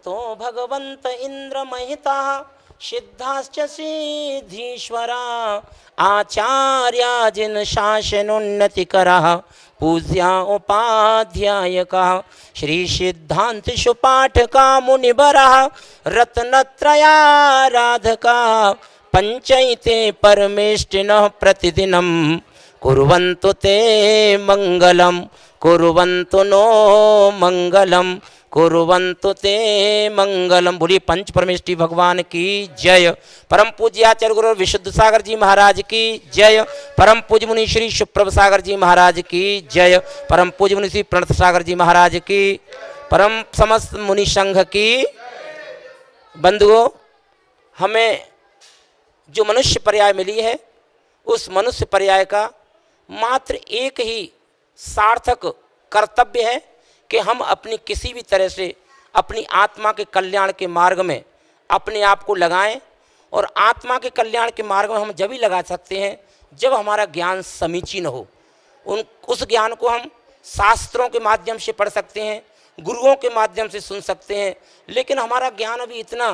तो भगवंत इंद्र महिता सिद्धाश्च सिद्धीश्वरा आचार्या जिन शासनोन्नति करा पूज्या उपाध्यायका श्री सिद्धांत सुपाठका मुनिबरा रत्नत्रयाराधका पंचैते परमेष्टिनः प्रतिदिनं कुर्वन्तु ते मंगलम कुर्वन्तु नो मंगलम कुर्वन्तु ते मंगलम। बोलिए पंच परमेष्टि भगवान की जय। परम पूज्य आचार्य गुरु विशुद्ध सागर जी महाराज की जय। परम पूज्य मुनि श्री सुप्रभ सागर जी महाराज की जय। परम पूज्य मुनि श्री प्रणत सागर जी महाराज की, परम समस्त मुनि संघ की। बंधुओं, हमें जो मनुष्य पर्याय मिली है उस मनुष्य पर्याय का मात्र एक ही सार्थक कर्तव्य है कि हम अपनी किसी भी तरह से अपनी आत्मा के कल्याण के मार्ग में अपने आप को लगाएं। और आत्मा के कल्याण के मार्ग में हम जब ही लगा सकते हैं जब हमारा ज्ञान समीचीन हो। उस ज्ञान को हम शास्त्रों के माध्यम से पढ़ सकते हैं, गुरुओं के माध्यम से सुन सकते हैं, लेकिन हमारा ज्ञान अभी इतना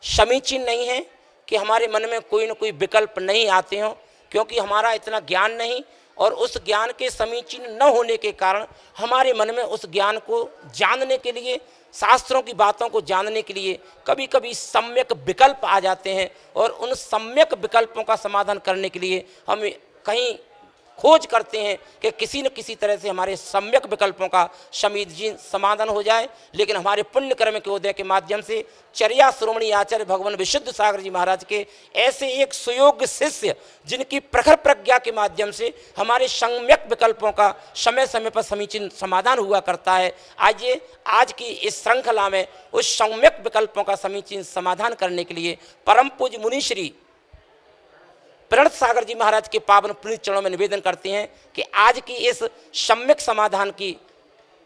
समीचीन नहीं है कि हमारे मन में कोई न कोई विकल्प नहीं आते हों, क्योंकि हमारा इतना ज्ञान नहीं और उस ज्ञान के समीचीन न होने के कारण हमारे मन में उस ज्ञान को जानने के लिए, शास्त्रों की बातों को जानने के लिए कभी कभी सम्यक विकल्प आ जाते हैं। और उन सम्यक विकल्पों का समाधान करने के लिए हम कहीं खोज करते हैं कि किसी न किसी तरह से हमारे सम्यक विकल्पों का समीचीन समाधान हो जाए। लेकिन हमारे पुण्य कर्म के उदय के माध्यम से चर्या श्रोमणी आचार्य भगवान विशुद्ध सागर जी महाराज के ऐसे एक सुयोग्य शिष्य, जिनकी प्रखर प्रज्ञा के माध्यम से हमारे सम्यक विकल्पों का समय समय पर समीचीन समाधान हुआ करता है। आइए आज की इस श्रृंखला में उस सम्यक विकल्पों का समीचीन समाधान करने के लिए परम पूज्य मुनिश्री प्रणत सागर जी महाराज के पावन पुनीत चरणों में निवेदन करते हैं कि आज की इस सम्यक समाधान की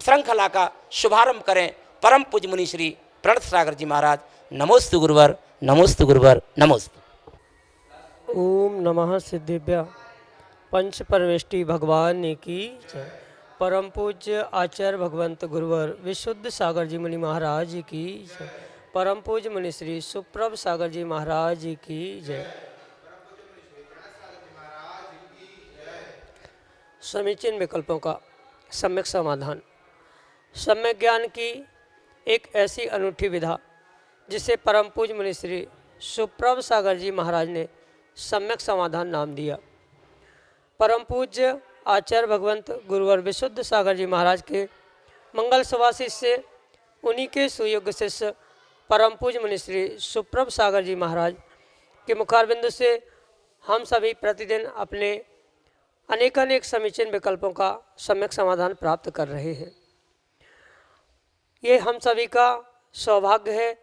श्रृंखला का शुभारंभ करें। परम पूज्य मुनि श्री प्रणत सागर जी महाराज। नमोस्तु गुरुवर, नमोस्तु गुरुवर, नमोस्तु। ओम नमः सिद्धिभ्य पंच परमेष्टि भगवान की जय। परम पूज्य आचार्य भगवंत गुरुवर विशुद्ध सागर जी मुनि महाराज की जय। परम पूज्य मुनि श्री सुप्रभ सागर जी महाराज की जय। समीचीन विकल्पों का सम्यक समाधान। सम्यक ज्ञान की एक ऐसी अनूठी विधा जिसे परम पूज्य मुनि श्री सुप्रभ सागर जी महाराज ने सम्यक समाधान नाम दिया। परम पूज्य आचार्य भगवंत गुरुवर विशुद्ध सागर जी महाराज के मंगल सुभाषित से उन्हीं के सुयोग्य शिष्य परम पूज्य मुनि श्री सुप्रभ सागर जी महाराज के मुखारबिंदु से हम सभी प्रतिदिन अपने अनेकानेक समीचीन विकल्पों का सम्यक समाधान प्राप्त कर रहे हैं। ये हम सभी का सौभाग्य है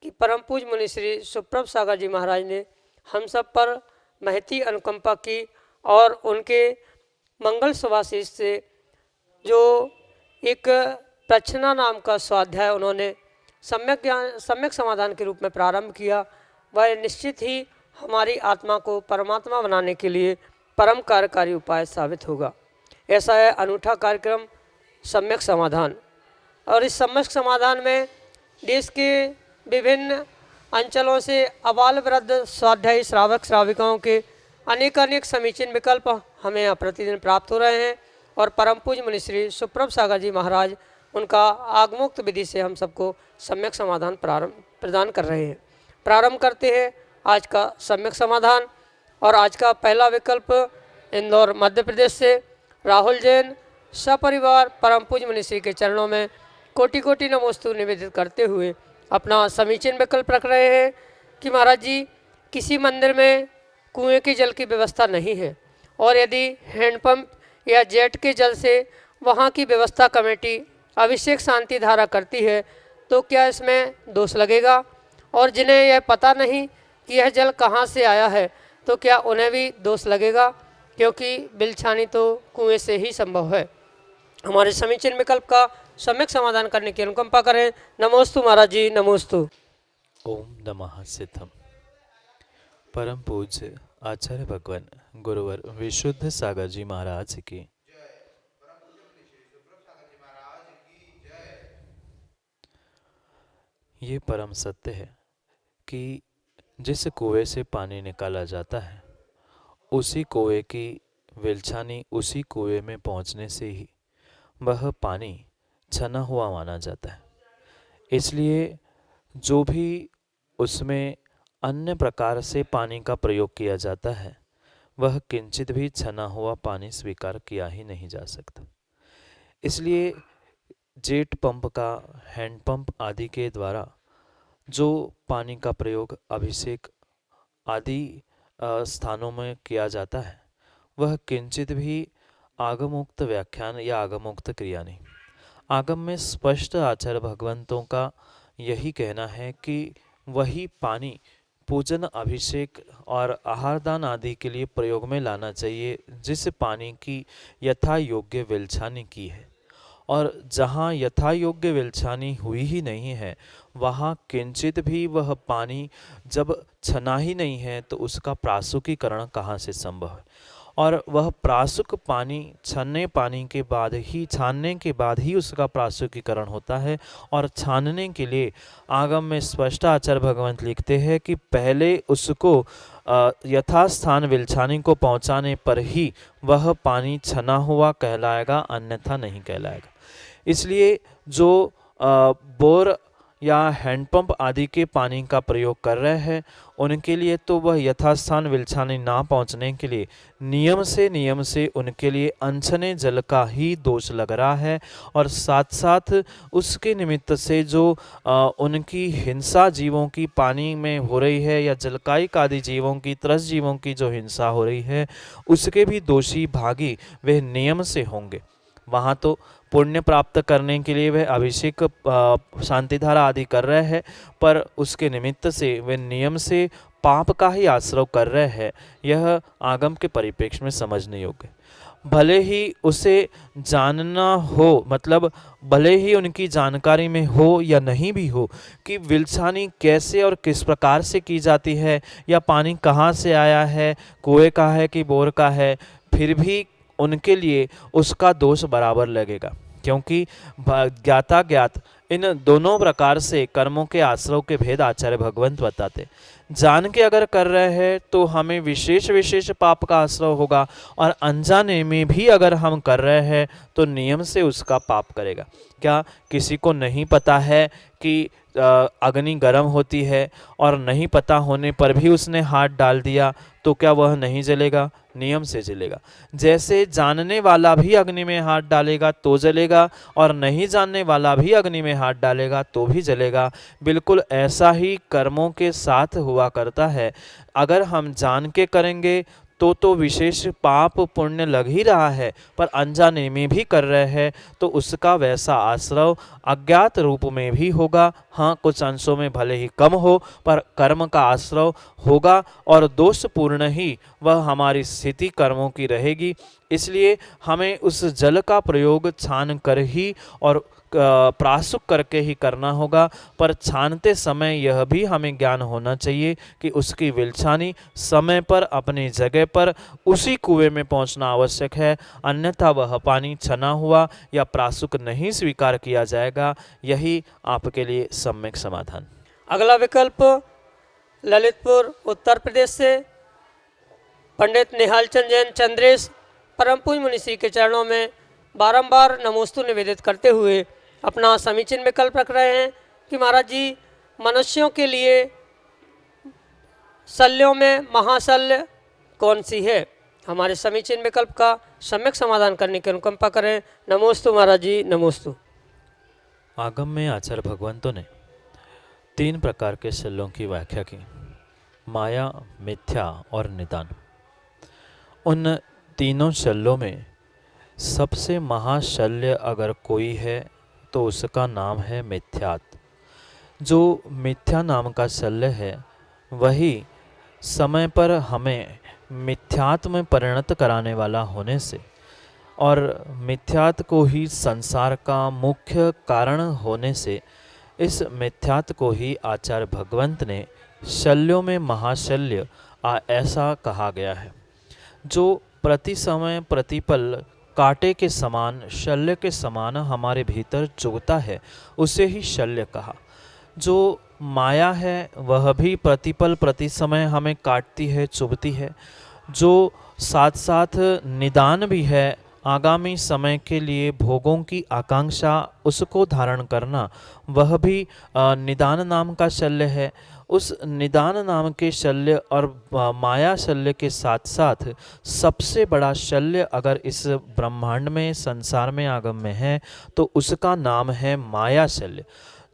कि परम पूज्य मुनि श्री सुप्रभ सागर जी महाराज ने हम सब पर महती अनुकंपा की और उनके मंगल सुभाषित से जो एक प्रच्छना नाम का स्वाध्याय उन्होंने सम्यक समाधान के रूप में प्रारंभ किया, वह निश्चित ही हमारी आत्मा को परमात्मा बनाने के लिए परम कार्यकारी उपाय साबित होगा। ऐसा है अनूठा कार्यक्रम सम्यक समाधान। और इस सम्यक समाधान में देश के विभिन्न अंचलों से अबाल वृद्ध स्वाध्यायी श्रावक श्राविकाओं के अनेक समीचीन विकल्प हमें यहाँ प्रतिदिन प्राप्त हो रहे हैं। और परम पूज्य मुनि श्री सुप्रभ सागर जी महाराज उनका आगमोक्त विधि से हम सबको सम्यक समाधान प्रदान कर रहे हैं। प्रारंभ करते हैं आज का सम्यक समाधान। और आज का पहला विकल्प इंदौर मध्य प्रदेश से राहुल जैन सपरिवार परम पूज्य मुनि श्री के चरणों में कोटि कोटि नमोस्तु निवेदित करते हुए अपना समीचीन विकल्प रख रहे हैं कि महाराज जी, किसी मंदिर में कुएं के जल की व्यवस्था नहीं है और यदि हैंडपंप या जेट के जल से वहाँ की व्यवस्था कमेटी अभिषेक शांति धारा करती है तो क्या इसमें दोष लगेगा? और जिन्हें यह पता नहीं कि यह जल कहाँ से आया है तो क्या उन्हें भी दोष लगेगा? क्योंकि बिलछानी तो कुएं से ही संभव है। हमारे समीचीन विकल्प का सम्यक समाधान करने की अनुकंपा करें। नमोस्तु महाराज जी, नमोस्तु। ओम नमः सिद्धम। परम पूज्य आचार्य भगवान गुरुवर विशुद्ध सागर जी महाराज की। ये परम सत्य है कि जिस कुएं से पानी निकाला जाता है, उसी कुएं की विलछानी उसी कुएं में पहुंचने से ही वह पानी छना हुआ माना जाता है। इसलिए जो भी उसमें अन्य प्रकार से पानी का प्रयोग किया जाता है, वह किंचित भी छना हुआ पानी स्वीकार किया ही नहीं जा सकता। इसलिए जेट पंप का, हैंड पंप आदि के द्वारा जो पानी का प्रयोग अभिषेक आदि स्थानों में किया जाता है, वह किंचित भी आगमोक्त व्याख्यान या आगमोक्त क्रिया नहीं। आगम में स्पष्ट आचार्य भगवंतों का यही कहना है कि वही पानी पूजन, अभिषेक और आहारदान आदि के लिए प्रयोग में लाना चाहिए, जिस पानी की यथा योग्य विलछानी की है। और जहाँ यथा योग्य विलछानी हुई ही नहीं है, वहाँ किंचित भी वह पानी जब छना ही नहीं है तो उसका प्रासुकीकरण कहाँ से संभव है। और वह प्रासुक पानी छन्ने पानी के बाद ही, छानने के बाद ही उसका प्रासुकीकरण होता है। और छानने के लिए आगम में स्पष्ट आचार्य भगवंत लिखते हैं कि पहले उसको यथास्थान विलछानी को पहुंचाने पर ही वह पानी छना हुआ कहलाएगा, अन्यथा नहीं कहलाएगा। इसलिए जो बोर या हैंडपंप आदि के पानी का प्रयोग कर रहे हैं, उनके लिए तो वह यथास्थान विलछानी ना पहुंचने के लिए नियम से उनके लिए अनछने जल का ही दोष लग रहा है। और साथ साथ उसके निमित्त से जो उनकी हिंसा जीवों की पानी में हो रही है, या जलकायिक आदि जीवों की, त्रस जीवों की जो हिंसा हो रही है, उसके भी दोषी भागी वे नियम से होंगे। वहाँ तो पुण्य प्राप्त करने के लिए वे अभिषेक, शांतिधारा आदि कर रहे हैं, पर उसके निमित्त से वे नियम से पाप का ही आश्रय कर रहे हैं। यह आगम के परिप्रेक्ष्य में समझने योग्य। भले ही उसे जानना हो, मतलब भले ही उनकी जानकारी में हो या नहीं भी हो कि विलछानी कैसे और किस प्रकार से की जाती है, या पानी कहाँ से आया है, कुएं का है कि बोर का है, फिर भी उनके लिए उसका दोष बराबर लगेगा। क्योंकि ज्ञाता ज्ञात इन दोनों प्रकार से कर्मों के आश्रय के भेद आचार्य भगवंत बताते। जान के अगर कर रहे हैं तो हमें विशेष पाप का आश्रय होगा, और अनजाने में भी अगर हम कर रहे हैं तो नियम से उसका पाप करेगा। क्या किसी को नहीं पता है कि अग्नि गर्म होती है, और नहीं पता होने पर भी उसने हाथ डाल दिया, तो क्या वह नहीं जलेगा? नियम से जलेगा। जैसे जानने वाला भी अग्नि में हाथ डालेगा तो जलेगा, और नहीं जानने वाला भी अग्नि में हाथ डालेगा तो भी जलेगा। बिल्कुल ऐसा ही कर्मों के साथ हुआ करता है। अगर हम जान के करेंगे तो विशेष पाप पुण्य लग ही रहा है, पर अनजाने में भी कर रहे हैं तो उसका वैसा आश्रय अज्ञात रूप में भी होगा। हाँ, कुछ अंशों में भले ही कम हो, पर कर्म का आश्रय होगा, और दोषपूर्ण ही वह हमारी स्थिति कर्मों की रहेगी। इसलिए हमें उस जल का प्रयोग छान कर ही और प्रासुक करके ही करना होगा। पर छानते समय यह भी हमें ज्ञान होना चाहिए कि उसकी विलछानी समय पर, अपनी जगह पर, उसी कुएं में पहुंचना आवश्यक है, अन्यथा वह पानी छना हुआ या प्रासुक नहीं स्वीकार किया जाएगा। यही आपके लिए सम्यक समाधान। अगला विकल्प ललितपुर उत्तर प्रदेश से पंडित निहाल चंद जैन चंद्रेश परम पूज्य मुनिश्री के चरणों में बारंबार नमोस्तु निवेदित करते हुए अपना समीचीन विकल्प रख रहे हैं कि महाराज जी, मनुष्यों के लिए शल्यों में महाशल्य कौन सी है? हमारे समीचीन विकल्प का सम्यक समाधान करने की अनुकंपा करें। नमोस्तु महाराज जी, नमोस्तु। आगम में आचार्य भगवंतों ने 3 प्रकार के शल्यों की व्याख्या की: माया, मिथ्या और निदान। उन तीनों शल्यों में सबसे महाशल्य अगर कोई है तो उसका नाम है मिथ्यात। जो मिथ्या नाम का शल्य है, वही समय पर हमें मिथ्यात्व में परिणत कराने वाला होने से, और मिथ्यात को ही संसार का मुख्य कारण होने से, इस मिथ्यात को ही आचार्य भगवंत ने शल्यों में महाशल्य ऐसा कहा गया है। जो प्रति समय प्रतिपल कांटे के समान, शल्य के समान हमारे भीतर चुभता है, उसे ही शल्य कहा। जो माया है वह भी प्रतिपल प्रति समय हमें काटती है, चुभती है। जो साथ साथ निदान भी है, आगामी समय के लिए भोगों की आकांक्षा उसको धारण करना, वह भी निदान नाम का शल्य है। उस निदान नाम के शल्य और माया शल्य के साथ साथ सबसे बड़ा शल्य अगर इस ब्रह्मांड में, संसार में, आगम में है तो उसका नाम है माया शल्य।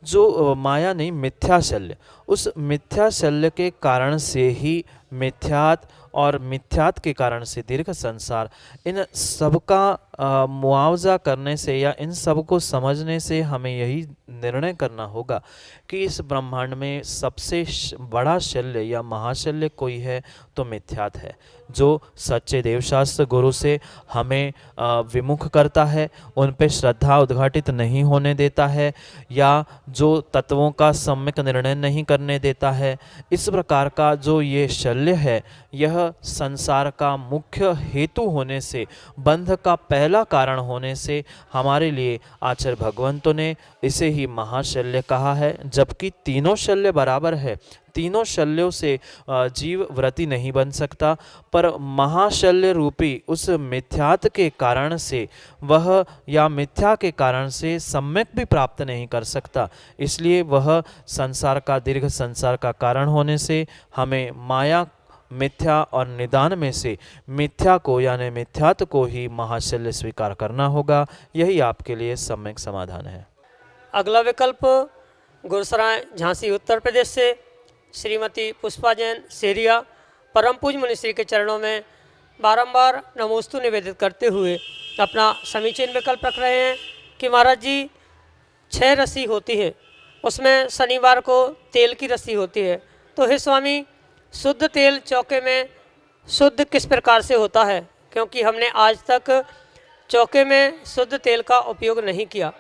जो माया नहीं, मिथ्या शल्य। उस मिथ्या शल्य के कारण से ही मिथ्यात और मिथ्यात के कारण से दीर्घ संसार, इन सब का मुआवजा करने से या इन सब को समझने से हमें यही निर्णय करना होगा कि इस ब्रह्मांड में सबसे बड़ा शल्य या महाशल्य कोई है तो मिथ्यात है, जो सच्चे देवशास्त्र गुरु से हमें विमुख करता है, उन पे श्रद्धा उद्घाटित नहीं होने देता है, या जो तत्वों का सम्यक निर्णय नहीं करने देता है। इस प्रकार का जो ये शल्य है, यह संसार का मुख्य हेतु होने से, बंध का पहला कारण होने से हमारे लिए आचार्य भगवंतों ने इसे ही महाशल्य कहा है। जबकि तीनों शल्य बराबर है, तीनों शल्यों से जीव व्रती नहीं बन सकता, पर महाशल्य रूपी उस मिथ्यात के कारण से वह, या मिथ्या के कारण से सम्यक भी प्राप्त नहीं कर सकता। इसलिए वह संसार का, दीर्घ संसार का कारण होने से हमें माया, मिथ्या और निदान में से मिथ्या को यानी मिथ्यात को ही महाशल्य स्वीकार करना होगा। यही आपके लिए सम्यक समाधान है। अगला विकल्प गुरसराय झांसी उत्तर प्रदेश से श्रीमती पुष्पा जैन सेरिया परम पूज्य मुनिश्री के चरणों में बारंबार नमोस्तु निवेदित करते हुए अपना समीचीन विकल्प रख रहे हैं कि महाराज जी 6 रस्सी होती है, उसमें शनिवार को तेल की रस्सी होती है, तो हे स्वामी शुद्ध तेल चौके में शुद्ध किस प्रकार से होता है, क्योंकि हमने आज तक चौके में शुद्ध तेल का उपयोग नहीं किया।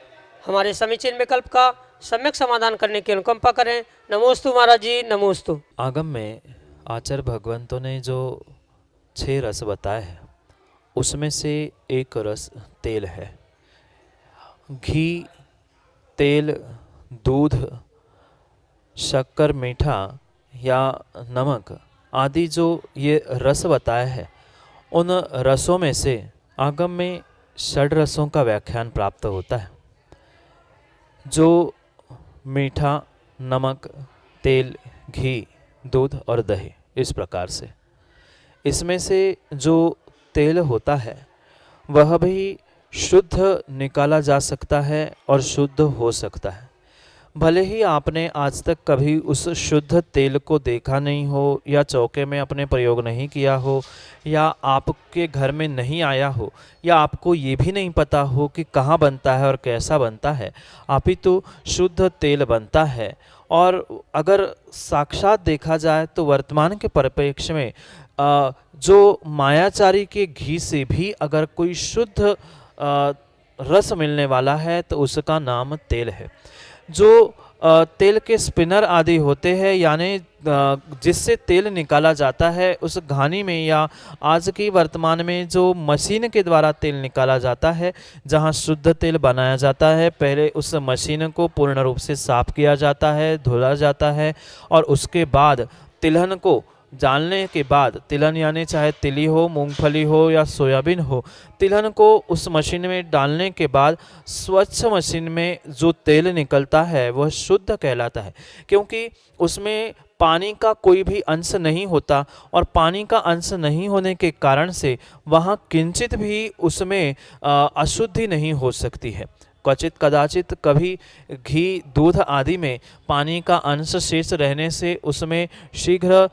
हमारे समीचीन विकल्प का सम्यक समाधान करने की अनुकंपा करें। नमोस्तु महाराज जी, नमोस्तु। आगम में आचार्य भगवंतों ने जो 6 रस बताए हैं, उसमें से एक रस तेल है। घी, तेल, दूध, शक्कर, मीठा या नमक आदि जो ये रस बताए हैं, उन रसों में से आगम में 6 रसों का व्याख्यान प्राप्त होता है, जो मीठा, नमक, तेल, घी, दूध और दही, इस प्रकार से। इसमें से जो तेल होता है वह भी शुद्ध निकाला जा सकता है और शुद्ध हो सकता है। भले ही आपने आज तक कभी उस शुद्ध तेल को देखा नहीं हो, या चौके में अपने प्रयोग नहीं किया हो, या आपके घर में नहीं आया हो, या आपको ये भी नहीं पता हो कि कहाँ बनता है और कैसा बनता है, अपितु शुद्ध तेल बनता है। और अगर साक्षात देखा जाए तो वर्तमान के परिप्रेक्ष्य में जो मायाचारी के घी से भी अगर कोई शुद्ध रस मिलने वाला है तो उसका नाम तेल है। जो तेल के स्पिनर आदि होते हैं, यानी जिससे तेल निकाला जाता है, उस घानी में या आज की वर्तमान में जो मशीन के द्वारा तेल निकाला जाता है, जहां शुद्ध तेल बनाया जाता है, पहले उस मशीन को पूर्ण रूप से साफ किया जाता है, धुला जाता है, और उसके बाद तिलहन को डालने के बाद, तिलहन यानी चाहे तिली हो, मूंगफली हो या सोयाबीन हो, तिलहन को उस मशीन में डालने के बाद स्वच्छ मशीन में जो तेल निकलता है वह शुद्ध कहलाता है, क्योंकि उसमें पानी का कोई भी अंश नहीं होता, और पानी का अंश नहीं होने के कारण से वहाँ किंचित भी उसमें अशुद्धि नहीं हो सकती है। क्वचित कदाचित कभी घी, दूध आदि में पानी का अंश शेष रहने से उसमें शीघ्र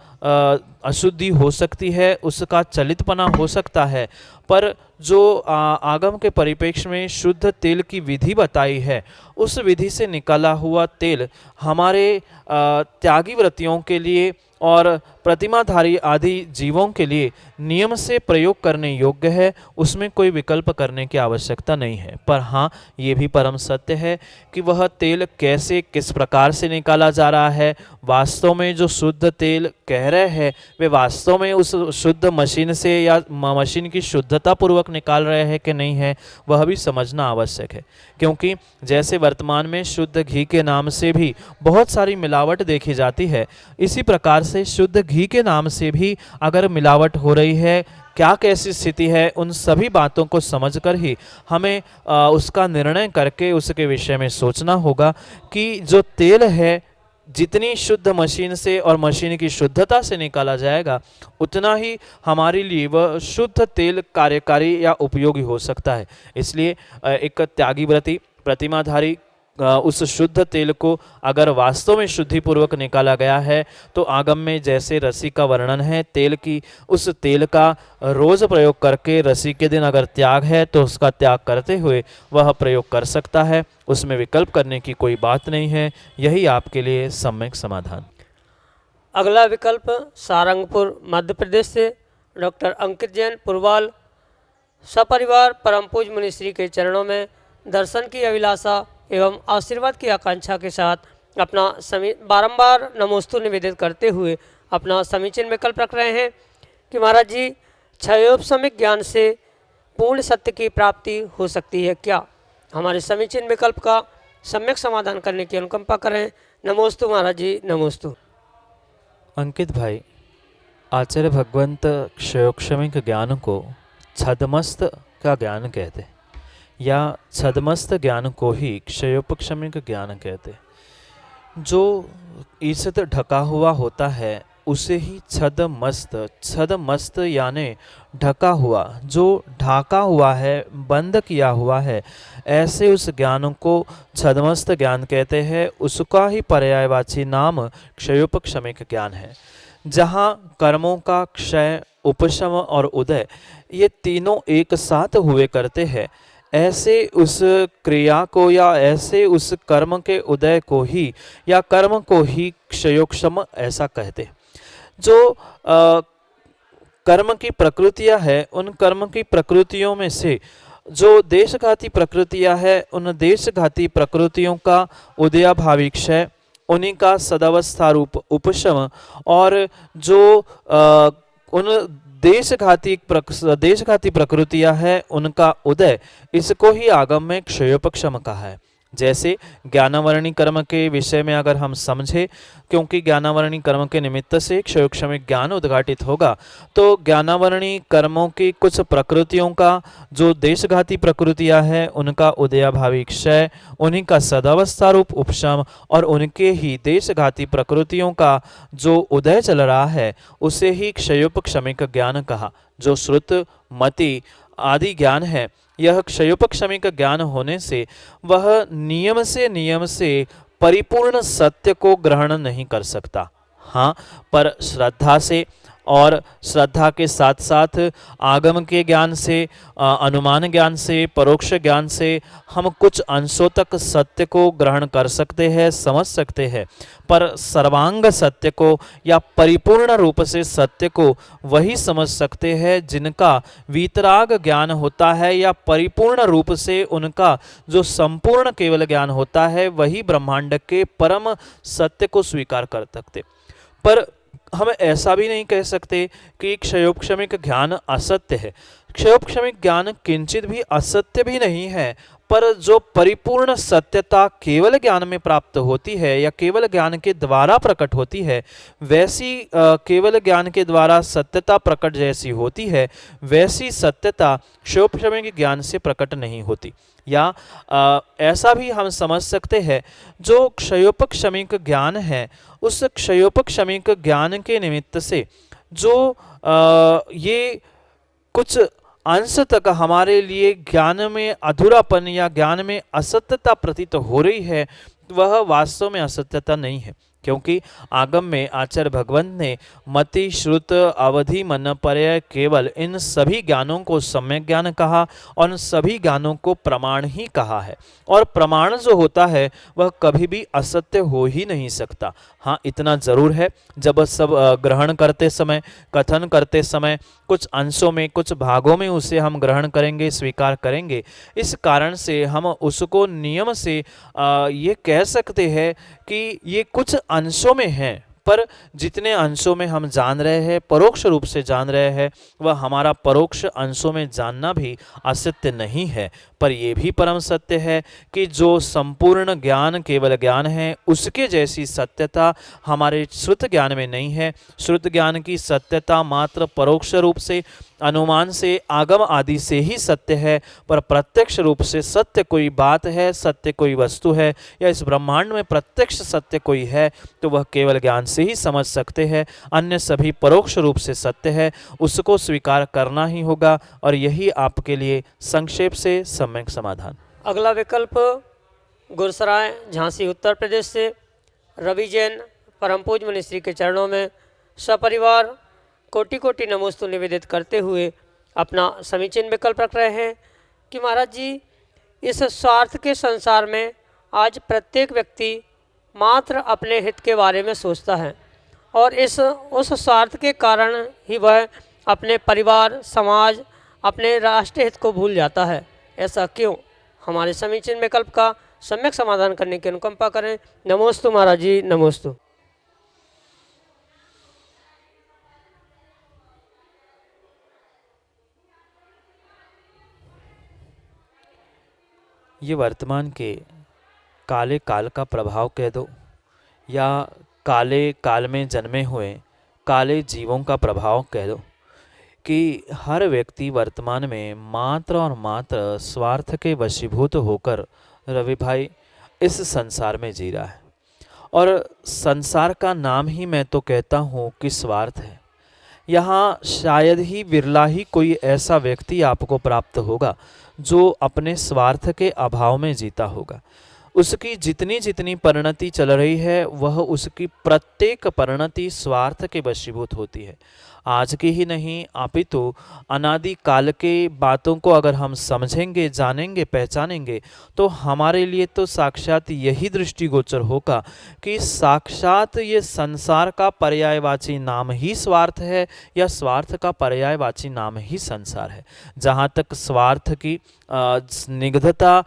अशुद्धि हो सकती है, उसका चलितपना हो सकता है, पर जो आगम के परिप्रेक्ष्य में शुद्ध तेल की विधि बताई है, उस विधि से निकाला हुआ तेल हमारे त्यागी व्रतियों के लिए और प्रतिमाधारी आदि जीवों के लिए नियम से प्रयोग करने योग्य है, उसमें कोई विकल्प करने की आवश्यकता नहीं है। पर हाँ, ये भी परम सत्य है कि वह तेल कैसे, किस प्रकार से निकाला जा रहा है, वास्तव में जो शुद्ध तेल कह रहे हैं वे वास्तव में उस शुद्ध मशीन से या मशीन की शुद्धता पूर्वक निकाल रहे हैं कि नहीं है, वह भी समझना आवश्यक है। क्योंकि जैसे वर्तमान में शुद्ध घी के नाम से भी बहुत सारी मिलावट देखी जाती है, इसी प्रकार से शुद्ध घी के नाम से भी अगर मिलावट हो रही है, क्या कैसी स्थिति है, उन सभी बातों को समझकर ही हमें उसका निर्णय करके उसके विषय में सोचना होगा कि जो तेल है जितनी शुद्ध मशीन से और मशीन की शुद्धता से निकाला जाएगा उतना ही हमारे लिए वह शुद्ध तेल कार्यकारी या उपयोगी हो सकता है। इसलिए एक त्यागी व्रती प्रतिमाधारी उस शुद्ध तेल को अगर वास्तव में शुद्धिपूर्वक निकाला गया है तो आगम में जैसे रसी का वर्णन है, तेल की उस तेल का रोज प्रयोग करके रसी के दिन अगर त्याग है तो उसका त्याग करते हुए वह प्रयोग कर सकता है, उसमें विकल्प करने की कोई बात नहीं है। यही आपके लिए सम्यक समाधान। अगला विकल्प सारंगपुर मध्य प्रदेश से डॉक्टर अंकित जैन पुरवाल सपरिवार परम पूज्य मुनिश्री के चरणों में दर्शन की अभिलाषा एवं आशीर्वाद की आकांक्षा के साथ अपना बारंबार नमोस्तु निवेदित करते हुए अपना समीचीन विकल्प रख रहे हैं कि महाराज जी क्षयोपशमिक ज्ञान से पूर्ण सत्य की प्राप्ति हो सकती है क्या? हमारे समीचीन विकल्प का सम्यक समाधान करने की अनुकंपा करें। नमोस्तु महाराज जी, नमोस्तु। अंकित भाई, आचार्य भगवंत क्षयोपशमिक ज्ञान को छदमस्त का ज्ञान कहते हैं या छदमस्त ज्ञान को ही क्षयोपशमिक ज्ञान कहते हैं। जो ईसत ढका हुआ होता है उसे ही छदमस्त यानी ढका हुआ, जो ढाका हुआ है, बंद किया हुआ है, ऐसे उस ज्ञान को छदमस्त ज्ञान कहते हैं। उसका ही पर्यायवाची नाम क्षयोपशमिक ज्ञान है। जहाँ कर्मों का क्षय, उपशम और उदय ये तीनों एक साथ हुए करते हैं, ऐसे उस क्रिया को या ऐसे उस कर्म के उदय को ही या कर्म को ही क्षयोक्षम ऐसा कहते हैं। जो कर्म की प्रकृतियां है, उन कर्म की प्रकृतियों में से जो देशघाती प्रकृतियां है, उन देशघाती प्रकृतियों का उदयाभावी क्षय, उन्हीं का सदावस्था रूप उपशम और जो उन देशघाती प्रकृतियां है उनका उदय, इसको ही आगम में क्षयोपशम कहा है। जैसे ज्ञानावरणी कर्म के विषय में अगर हम समझे, क्योंकि ज्ञानावरणी कर्म के निमित्त से क्षयोपशमिक ज्ञान उद्घाटित होगा, तो ज्ञानावरणी कर्मों की कुछ प्रकृतियों का जो देशघाती प्रकृतियां हैं उनका उदयाभावी क्षय, उन्हीं का सदावस्था रूप उपशम और उनके ही देशघाती प्रकृतियों का जो उदय चल रहा है उसे ही क्षयोपशमिक ज्ञान कहा। जो श्रुत मति आदि ज्ञान है, यह क्षयोपशमिक ज्ञान होने से वह नियम से परिपूर्ण सत्य को ग्रहण नहीं कर सकता। हाँ, पर श्रद्धा से और श्रद्धा के साथ साथ आगम के ज्ञान से, अनुमान ज्ञान से, परोक्ष ज्ञान से हम कुछ अंशों तक सत्य को ग्रहण कर सकते हैं, समझ सकते हैं, पर सर्वांग सत्य को या परिपूर्ण रूप से सत्य को वही समझ सकते हैं जिनका वीतराग ज्ञान होता है या परिपूर्ण रूप से उनका जो संपूर्ण केवल ज्ञान होता है, वही ब्रह्मांड के परम सत्य को स्वीकार कर सकते। पर हम ऐसा भी नहीं कह सकते कि क्षयोपशमिक ज्ञान असत्य है। क्षयोपशमिक ज्ञान किंचित भी असत्य भी नहीं है, पर जो परिपूर्ण सत्यता केवल ज्ञान में प्राप्त होती है या केवल ज्ञान के द्वारा प्रकट होती है, वैसी केवल ज्ञान के द्वारा सत्यता प्रकट जैसी होती है, वैसी सत्यता क्षयोपशमिक ज्ञान से प्रकट नहीं होती। या ऐसा भी हम समझ सकते हैं, जो क्षयोपशमिक ज्ञान है, उस क्षयोपशमिक ज्ञान के निमित्त से जो ये कुछ अंश तक हमारे लिए ज्ञान में अधूरापन या ज्ञान में असत्यता प्रतीत हो रही है, वह वास्तव में असत्यता नहीं है। क्योंकि आगम में आचार्य भगवंत ने मति, श्रुत, अवधि, मन, पर्याय, केवल इन सभी ज्ञानों को सम्यक ज्ञान कहा और उन सभी ज्ञानों को प्रमाण ही कहा है। और प्रमाण जो होता है वह कभी भी असत्य हो ही नहीं सकता। हाँ, इतना जरूर है, जब सब ग्रहण करते समय, कथन करते समय कुछ अंशों में, कुछ भागों में उसे हम ग्रहण करेंगे, स्वीकार करेंगे। इस कारण से हम उसको नियम से ये कह कह सकते हैं कि ये कुछ अंशों में है, पर जितने अंशों में हम जान रहे हैं, परोक्ष रूप से जान रहे हैं, वह हमारा परोक्ष अंशों में जानना भी असत्य नहीं है। पर यह भी परम सत्य है कि जो संपूर्ण ज्ञान केवल ज्ञान है, उसके जैसी सत्यता हमारे श्रुत ज्ञान में नहीं है। श्रुत ज्ञान की सत्यता मात्र परोक्ष रूप से, अनुमान से, आगम आदि से ही सत्य है, पर प्रत्यक्ष रूप से सत्य कोई बात है, सत्य कोई वस्तु है, या इस ब्रह्मांड में प्रत्यक्ष सत्य कोई है, तो वह केवल ज्ञान से ही समझ सकते हैं। अन्य सभी परोक्ष रूप से सत्य है, उसको स्वीकार करना ही होगा। और यही आपके लिए संक्षेप से सम्यक समाधान। अगला विकल्प गुरसराय झांसी उत्तर प्रदेश से रवि जैन परम पूज्य मुनि श्री के चरणों में सपरिवार कोटि कोटि नमोस्तु निवेदित करते हुए अपना समीचीन विकल्प रख रहे हैं कि महाराज जी, इस स्वार्थ के संसार में आज प्रत्येक व्यक्ति मात्र अपने हित के बारे में सोचता है और उस स्वार्थ के कारण ही वह अपने परिवार, समाज, अपने राष्ट्रीय हित को भूल जाता है। ऐसा क्यों? हमारे समीचीन विकल्प का सम्यक समाधान करने की अनुकंपा करें। नमोस्तु महाराज जी, नमोस्तु। ये वर्तमान के काले काल का प्रभाव कह दो, या काले काल में जन्मे हुए काले जीवों का प्रभाव कह दो, कि हर व्यक्ति वर्तमान में मात्र और मात्र स्वार्थ के वशीभूत होकर रवि भाई इस संसार में जी रहा है। और संसार का नाम ही मैं तो कहता हूँ कि स्वार्थ है। यहाँ शायद ही विरला ही कोई ऐसा व्यक्ति आपको प्राप्त होगा जो अपने स्वार्थ के अभाव में जीता होगा। उसकी जितनी जितनी परिणति चल रही है, वह उसकी प्रत्येक परिणति स्वार्थ के वशीभूत होती है। आज की ही नहीं, अपितु अनादि काल के बातों को अगर हम समझेंगे, जानेंगे, पहचानेंगे, तो हमारे लिए तो साक्षात यही दृष्टिगोचर होगा कि साक्षात ये संसार का पर्यायवाची नाम ही स्वार्थ है, या स्वार्थ का पर्यायवाची नाम ही संसार है। जहाँ तक स्वार्थ की निग्धता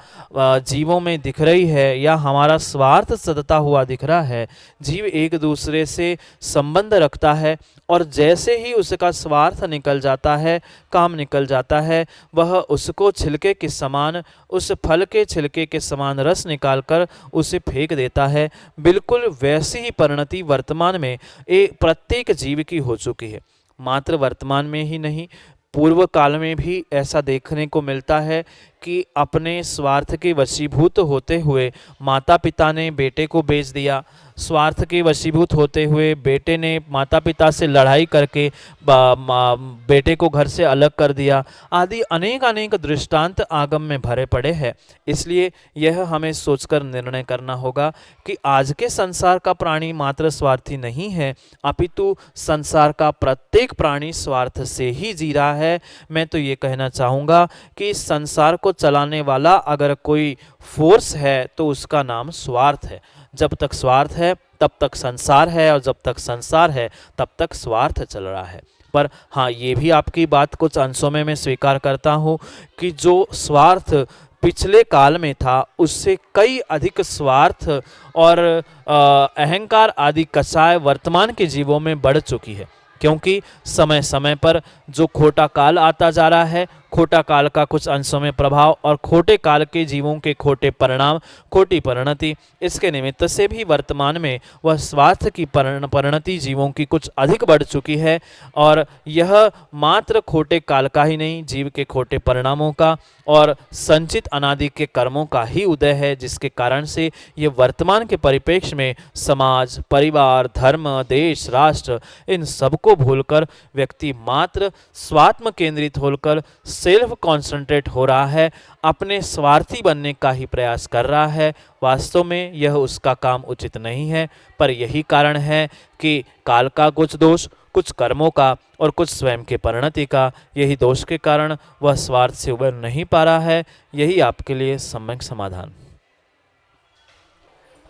जीवों में दिख रही है, या हमारा स्वार्थ सदता हुआ दिख रहा है, जीव एक दूसरे से संबंध रखता है, और जैसे ही उसका स्वार्थ निकल जाता है, काम निकल जाता है, वह उसको छिलके के समान, उस फल के छिलके के समान रस निकालकर उसे फेंक देता है। बिल्कुल वैसी ही परिणति वर्तमान में प्रत्येक जीव की हो चुकी है। मात्र वर्तमान में ही नहीं, पूर्व काल में भी ऐसा देखने को मिलता है कि अपने स्वार्थ के वशीभूत होते हुए माता पिता ने बेटे को बेच दिया, स्वार्थ के वशीभूत होते हुए बेटे ने माता पिता से लड़ाई करके बेटे को घर से अलग कर दिया, आदि अनेक अनेक दृष्टांत आगम में भरे पड़े हैं। इसलिए यह हमें सोचकर निर्णय करना होगा कि आज के संसार का प्राणी मात्र स्वार्थी नहीं है, अपितु संसार का प्रत्येक प्राणी स्वार्थ से ही जी रहा है। मैं तो ये कहना चाहूँगा कि संसार को चलाने वाला अगर कोई फोर्स है तो उसका नाम स्वार्थ है। जब तक स्वार्थ है तब तक संसार है, और जब तक संसार है तब तक स्वार्थ चल रहा है। पर हाँ, ये भी आपकी बात कुछ अंशों में मैं स्वीकार करता हूँ कि जो स्वार्थ पिछले काल में था, उससे कई अधिक स्वार्थ और अहंकार आदि कषाय वर्तमान के जीवों में बढ़ चुकी है। क्योंकि समय समय पर जो खोटा काल आता जा रहा है, खोटा काल का कुछ अंशों में प्रभाव और खोटे काल के जीवों के खोटे परिणाम, खोटी परिणति, इसके निमित्त से भी वर्तमान में वह स्वार्थ की परिणति जीवों की कुछ अधिक बढ़ चुकी है। और यह मात्र खोटे काल का ही नहीं, जीव के खोटे परिणामों का और संचित अनादि के कर्मों का ही उदय है, जिसके कारण से ये वर्तमान के परिप्रेक्ष्य में समाज, परिवार, धर्म, देश, राष्ट्र, इन सबको भूलकर व्यक्ति मात्र स्वात्म केंद्रित होकर सेल्फ कॉन्सेंट्रेट हो रहा है, अपने स्वार्थी बनने का ही प्रयास कर रहा है। वास्तव में यह उसका काम उचित नहीं है। पर यही कारण है कि काल का कुछ दोष, कुछ कर्मों का और कुछ स्वयं के परिणति का, यही दोष के कारण वह स्वार्थ से उबर नहीं पा रहा है। यही आपके लिए सम्यक समाधान।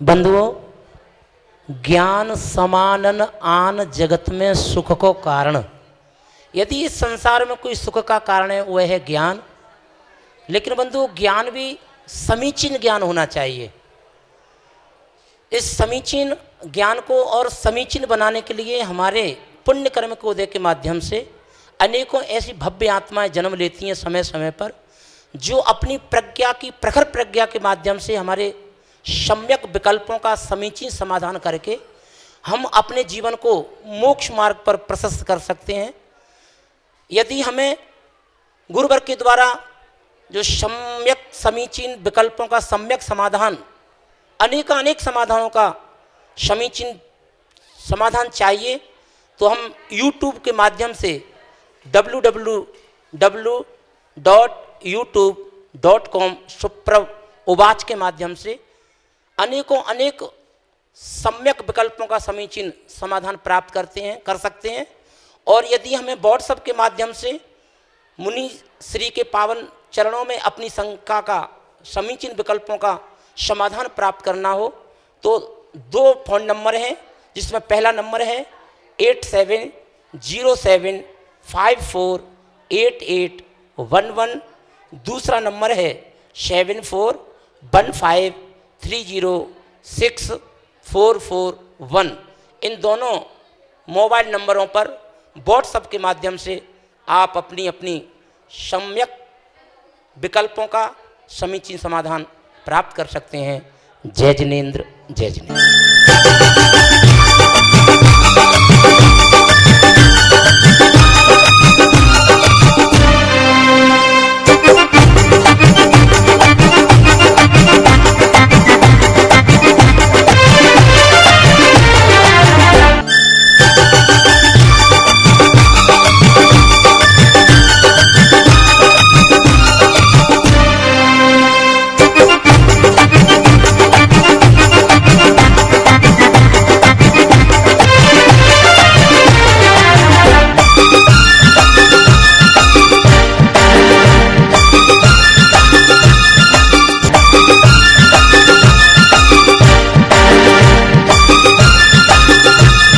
बंधुओं, ज्ञान समानन आन जगत में सुख को कारण। यदि इस संसार में कोई सुख का कारण है वह है ज्ञान। लेकिन बंधुओं, ज्ञान भी समीचीन ज्ञान होना चाहिए। इस समीचीन ज्ञान को और समीचीन बनाने के लिए हमारे पुण्य कर्म के उदय के माध्यम से अनेकों ऐसी भव्य आत्माएं जन्म लेती हैं समय समय पर, जो अपनी प्रज्ञा की प्रखर प्रज्ञा के माध्यम से हमारे सम्यक विकल्पों का समीचीन समाधान करके हम अपने जीवन को मोक्ष मार्ग पर प्रशस्त कर सकते हैं। यदि हमें गुरुवर्ग के द्वारा जो सम्यक समीचीन विकल्पों का सम्यक समाधान, अनेक समाधानों का समीचीन समाधान चाहिए, तो हम YouTube के माध्यम से www.youtube.com सुप्रभ उवाच के माध्यम से अनेक सम्यक विकल्पों का समीचीन समाधान प्राप्त कर सकते हैं। और यदि हमें व्हाट्सएप के माध्यम से मुनि श्री के पावन चरणों में अपनी शंका का समीचीन विकल्पों का समाधान प्राप्त करना हो, तो 2 फ़ोन नंबर हैं, जिसमें पहला नंबर है 8707548811, दूसरा नंबर है 7415306441। इन दोनों मोबाइल नंबरों पर व्हाट्सएप के माध्यम से आप अपनी अपनी सम्यक विकल्पों का समीचीन समाधान प्राप्त कर सकते हैं। जय जिनेंद्र, जय जिनेंद्र।